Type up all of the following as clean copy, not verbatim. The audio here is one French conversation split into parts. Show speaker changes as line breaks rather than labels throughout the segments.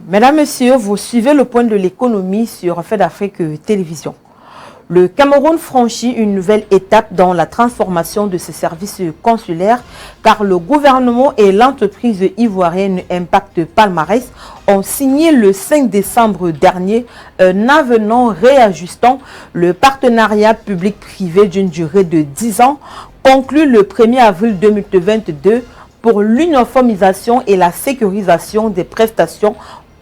Mesdames, Messieurs, vous suivez le point de l'économie sur Fait d'Afrique Télévision. Le Cameroun franchit une nouvelle étape dans la transformation de ses services consulaires car le gouvernement et l'entreprise ivoirienne Impact Palmarès ont signé le 5 décembre dernier un avenant réajustant le partenariat public-privé d'une durée de 10 ans conclu le 1er avril 2022 pour l'uniformisation et la sécurisation des prestations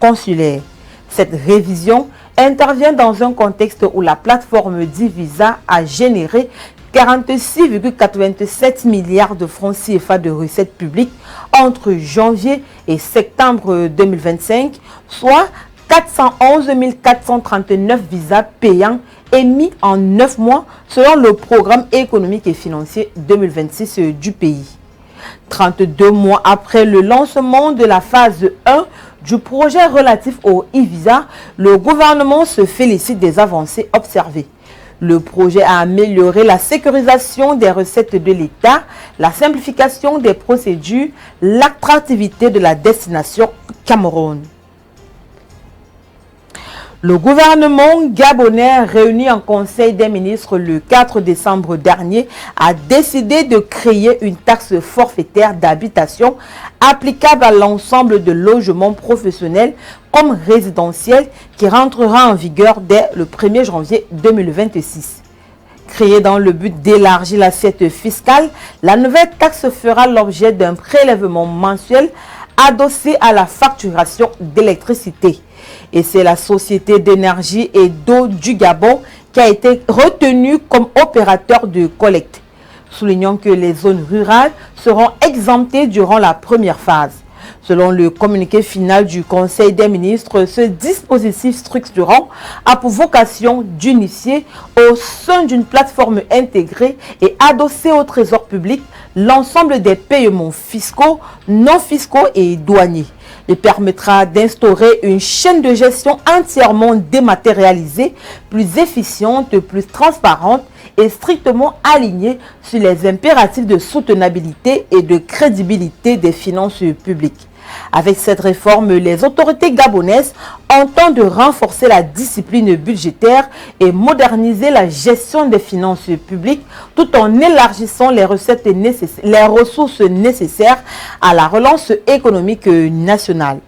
consulaires. Cette révision intervient dans un contexte où la plateforme Divisa a généré 46,87 milliards de francs CFA de recettes publiques entre janvier et septembre 2025, soit 411 439 visas payants émis en 9 mois selon le programme économique et financier 2026 du pays. 32 mois après le lancement de la phase 1 du projet relatif au e-visa, le gouvernement se félicite des avancées observées. Le projet a amélioré la sécurisation des recettes de l'État, la simplification des procédures, l'attractivité de la destination Cameroun. Le gouvernement gabonais réuni en Conseil des ministres le 4 décembre dernier a décidé de créer une taxe forfaitaire d'habitation applicable à l'ensemble de logements professionnels comme résidentiels qui rentrera en vigueur dès le 1er janvier 2026. Créée dans le but d'élargir l'assiette fiscale, la nouvelle taxe fera l'objet d'un prélèvement mensuel adossé à la facturation d'électricité. Et c'est la Société d'énergie et d'eau du Gabon qui a été retenue comme opérateur de collecte. Soulignons que les zones rurales seront exemptées durant la première phase. Selon le communiqué final du Conseil des ministres, ce dispositif structurant a pour vocation d'unifier au sein d'une plateforme intégrée et adossée au trésor public l'ensemble des paiements fiscaux, non fiscaux et douaniers. Il permettra d'instaurer une chaîne de gestion entièrement dématérialisée, plus efficiente, plus transparente et strictement alignée sur les impératifs de soutenabilité et de crédibilité des finances publiques. Avec cette réforme, les autorités gabonaises entendent renforcer la discipline budgétaire et moderniser la gestion des finances publiques tout en élargissant les ressources nécessaires à la relance économique nationale.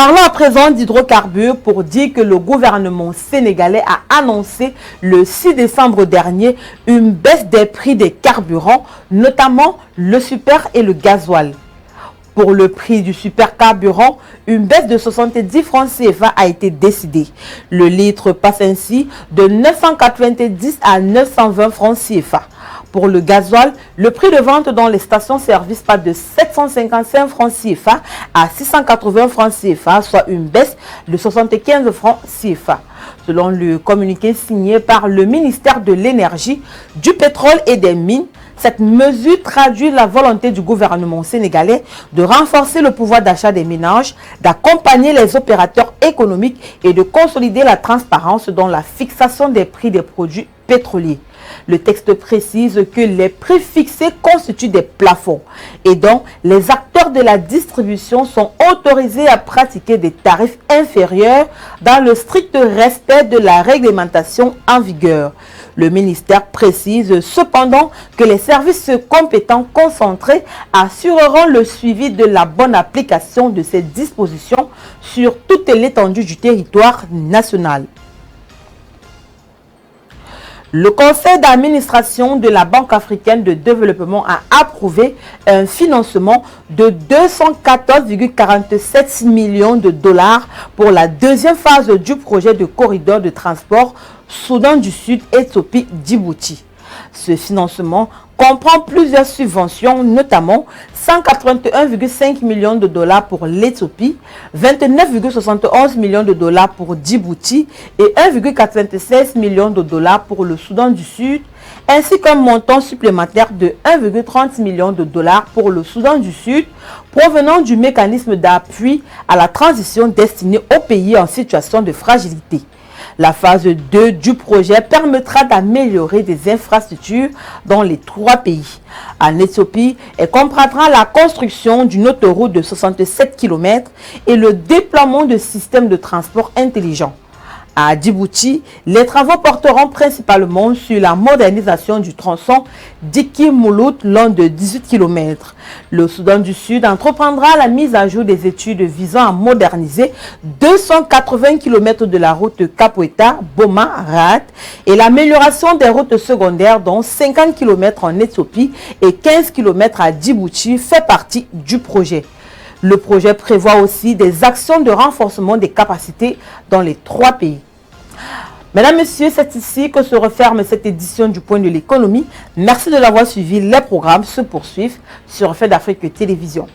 Parlons à présent d'hydrocarbures pour dire que le gouvernement sénégalais a annoncé le 6 décembre dernier une baisse des prix des carburants, notamment le super et le gasoil. Pour le prix du supercarburant, une baisse de 70 francs CFA a été décidée. Le litre passe ainsi de 990 à 920 francs CFA. Pour le gasoil, le prix de vente dans les stations-service passe de 755 francs CFA à 680 francs CFA, soit une baisse de 75 francs CFA. Selon le communiqué signé par le ministère de l'Énergie, du pétrole et des mines, cette mesure traduit la volonté du gouvernement sénégalais de renforcer le pouvoir d'achat des ménages, d'accompagner les opérateurs économiques et de consolider la transparence dans la fixation des prix des produits pétroliers. Le texte précise que les prix fixés constituent des plafonds et donc les acteurs de la distribution sont autorisés à pratiquer des tarifs inférieurs dans le strict respect de la réglementation en vigueur. Le ministère précise cependant que les services compétents concentrés assureront le suivi de la bonne application de ces dispositions sur toute l'étendue du territoire national. Le conseil d'administration de la Banque africaine de développement a approuvé un financement de 214,47 millions de dollars pour la deuxième phase du projet de corridor de transport Soudan du Sud, Éthiopie, Djibouti. Ce financement comprend plusieurs subventions, notamment 181,5 millions de dollars pour l'Éthiopie, 29,71 millions de dollars pour Djibouti et 1,96 millions de dollars pour le Soudan du Sud, ainsi qu'un montant supplémentaire de 1,30 millions de dollars pour le Soudan du Sud, provenant du mécanisme d'appui à la transition destiné aux pays en situation de fragilité. La phase 2 du projet permettra d'améliorer des infrastructures dans les 3 pays. En Éthiopie, elle comprendra la construction d'une autoroute de 67 km et le déploiement de systèmes de transport intelligents. À Djibouti, les travaux porteront principalement sur la modernisation du tronçon Diki-Moulout long de 18 km. Le Soudan du Sud entreprendra la mise à jour des études visant à moderniser 280 km de la route Kapoeta-Boma-Rat et l'amélioration des routes secondaires dont 50 km en Éthiopie et 15 km à Djibouti fait partie du projet. Le projet prévoit aussi des actions de renforcement des capacités dans les 3 pays. Mesdames, Messieurs, c'est ici que se referme cette édition du Point de l'économie. Merci de l'avoir suivi. Les programmes se poursuivent sur Fait d'Afrique Télévision.